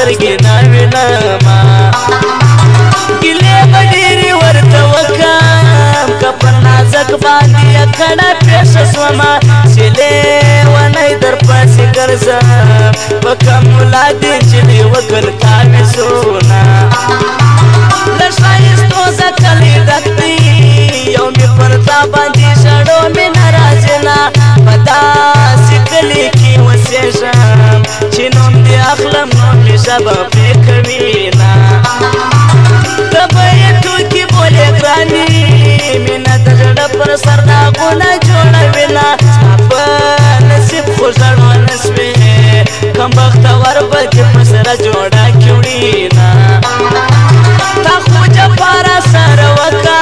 سترګې نه وینما ګیلې به ډېرې ورته وکړم که په نازک باندې یې کډه پېښه شومه سیلې ونی در پسې ګرځم په کوم ملا دې نجلۍ وکړ تعویضونه له ښایستو د کلي ډک دی یو مې پر تا باندې ژړو مې نه راځي نه په داسې کلي کې اوسېږم چې نوم دې اخلم نو مې ژبه پرې کوي نه ته به یې ټوکې بولې ګرانې مینه د زړه پر سر داغونه جوړوي نه ستا په نصیب خو ژړو نه شوې کم بختور به دې په سره جوړه کړي وړي نه تا خو جباره سره وکړه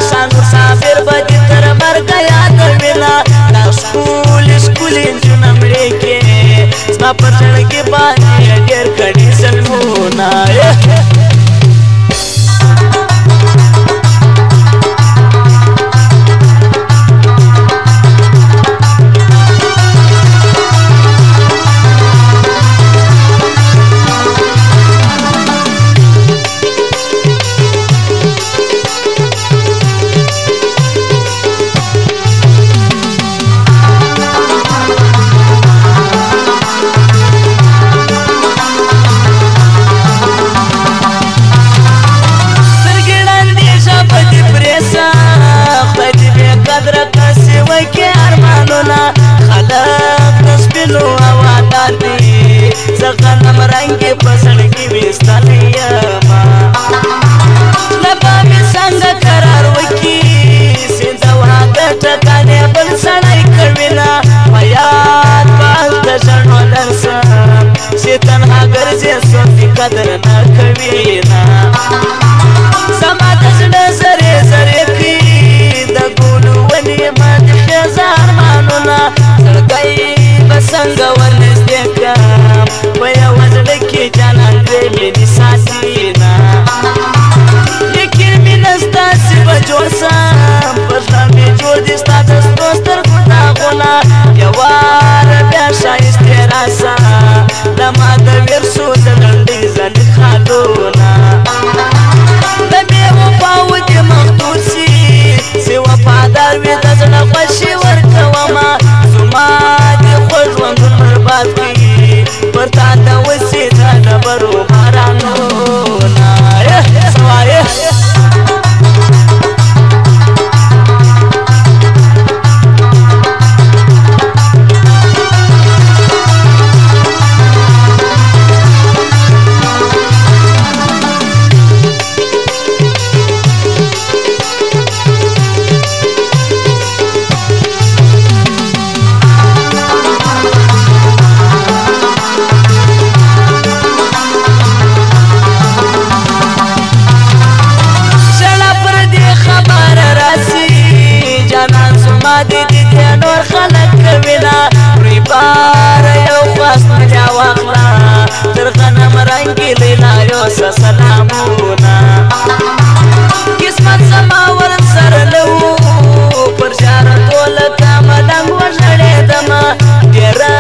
شان مسافر به دې تر مرګه یادوي نه دا ښکلي ښکلي نجونه مړې کې ستا پر زړګي باندې ډېر کړي ظلمونه قدر نه کوي نه زما د زړه زرې زرې کوي د ګلو ونې باندې خزه ارمانونه زړګی به څنګه ورنږدې کړم په یوه زړه کې جانان دې مینې ساتي نه لیکن مینه ستاسې به جوړ سم پر زړه مې جوړ دي ستا د سرو سترګو داغونه یوه واره بیا ښایستې راسه له ما د ورسو د لنډۍ زنې خالونه د بې وفاو دې مخدور سي چې وفادار وي د زړه خوښي ورکومه زما دې خوږ ژوندون برباد کړي پر تا د وسې د ډبرو بارانونه څه وایې سلامونه قسمت زما ورسره نه و پر زیارتو لکه ملنګ وژړېدمه ډېره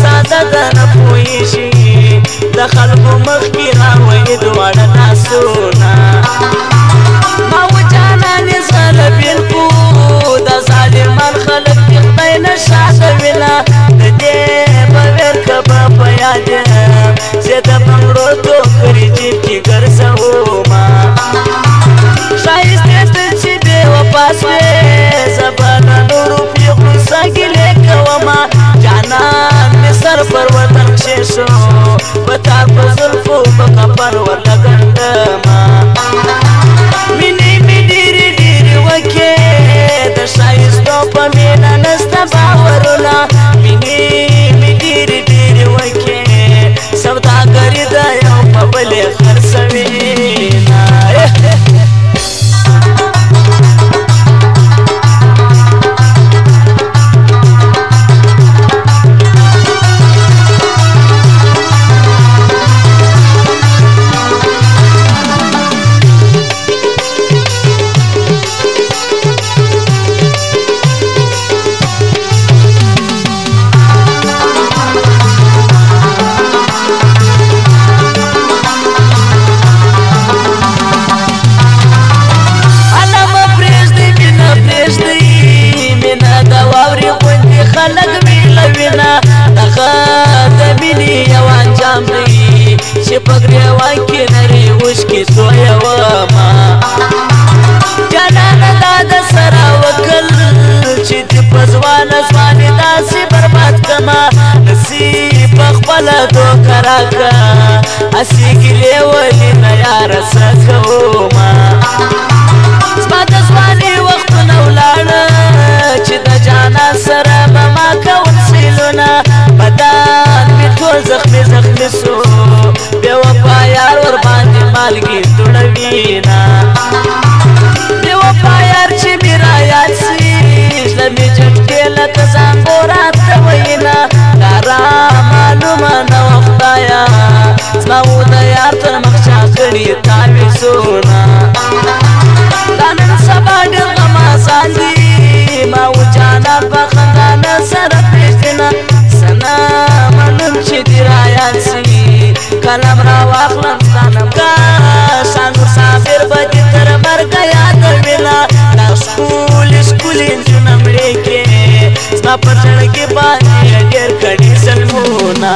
ساده ده نه پوهېږي د خلکو مخکې راوایي دواړه لاسونه ما و جانانې زړه بېلکو د ظالمان خلک د خدای نه شاته وینه د دې به ویر که به په یاد یم چې د بنګړو ټوکرې جیب کې ګرځومه ښایستې ته چې بې وفا شوې زه به له نورو پېغلو سه ګیلې کومه جانان مې سر پر وطن کښېښو په تار په زلفو په کفن ورلګنډمه مینې مې ډېرې ډېرې وکړې د ښایستو په مینه نسته باورونه مینې مې ډېرې ډېرې وکړې سوداګري ده یو په بلې خرڅوي نه انجام دی چې په ګریوان کې نري اوښکې تویومه جانانه دا د سره وکل چې دې په ځوانه ځوانې داسې برباد کړمه نصیب په خپله دوکه راکړه هسې ګیلې ولې نه یاره څه کومه زما د ځوانۍ وختونه ولاړه چې د جانان سره به ما کول سیلونه بدن مې ټول زخمي زخمي سو بې وفا یار ورباندې مالګې دوړوینه بې وفا یار چې مې رایاد سي زړه مې جنګې لکه زانګو راته ویینه دا رامعلومه نه وه خدایه زما و د یار تر مخ چا کړي تعویضونه دا نن سبا ډېر غمازان دي ما و جانان په خندانه سره پرېږدینه څه نه منم چې دې رایاد سي قلم را واخلم ستا نمکاش انور صابر به دې تر مرګه یادوینه دا ښکلي ښکلي نجونه مړې کې زما پر زړګي باندې ډېر کړي ظلمونه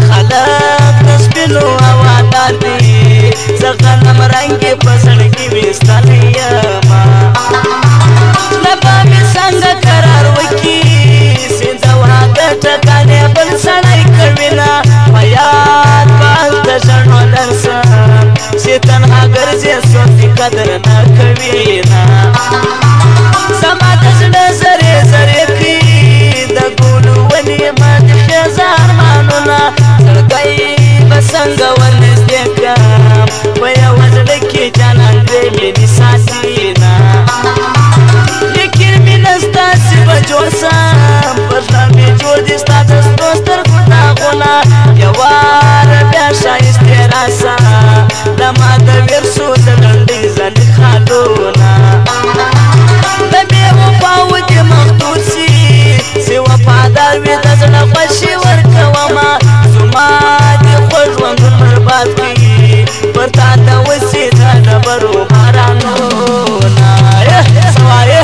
خلق د سپینو هوادار دي زه غنم رنګې په زړګي ویستلی یمه زړه به مې څنګه قرار وکړي سینځه واده ټکانې بل سړی کوینه په یاد به هلته ژړو درسم چې تنها ګرځې څوک دې قدر نه کوینه زما د زړه زرې زرې کړي د ګلو ونې ما د خیزه ارمانونه زړګی به څنګه ورنږدې کړم په یوه زړه کې جانان دې مینې ساتینه لیکن مینه ستاسې به جوړ سم پر زړه مې جوړ دي ستا د سرو سترګو داغونه یو وار بیا ښایستې راسه د ما د ورسو د لنډۍ ځلې خالونه د بې وفاو دې مخدود سي چې وفادار وي د زړه خوښي ورکومه زما دې خوږ ژوندون برباد کړي پر تا د وسې د ډبرو بارانونه څه وایې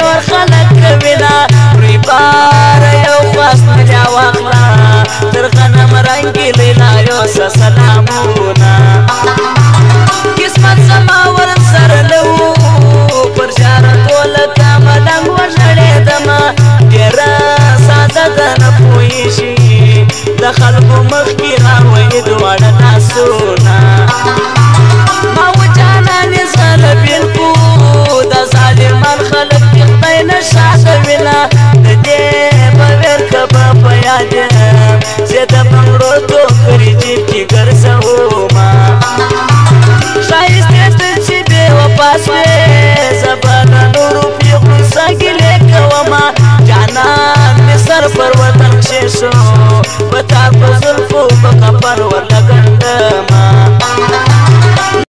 نور خلق کوینه روی بار یو خواست مجا واخله تر غنم رنګي لیلایو څه سلامونه قسمت زما ورسره نه وو پر ژړېدو لکه ملنګ وژړېدمه ډېره ساده ده نه پوهېږي د خلکو مخکې راوایي دواړه لاسونه ما و جانانې زړه بېلکو د ظالمان خلک دې خدای نه شاکوینه د دې به ویر که به په یاد یم چې د بنګړو توکرې جیب کې ګرځومه ښایستې ته چې بې وفا سوې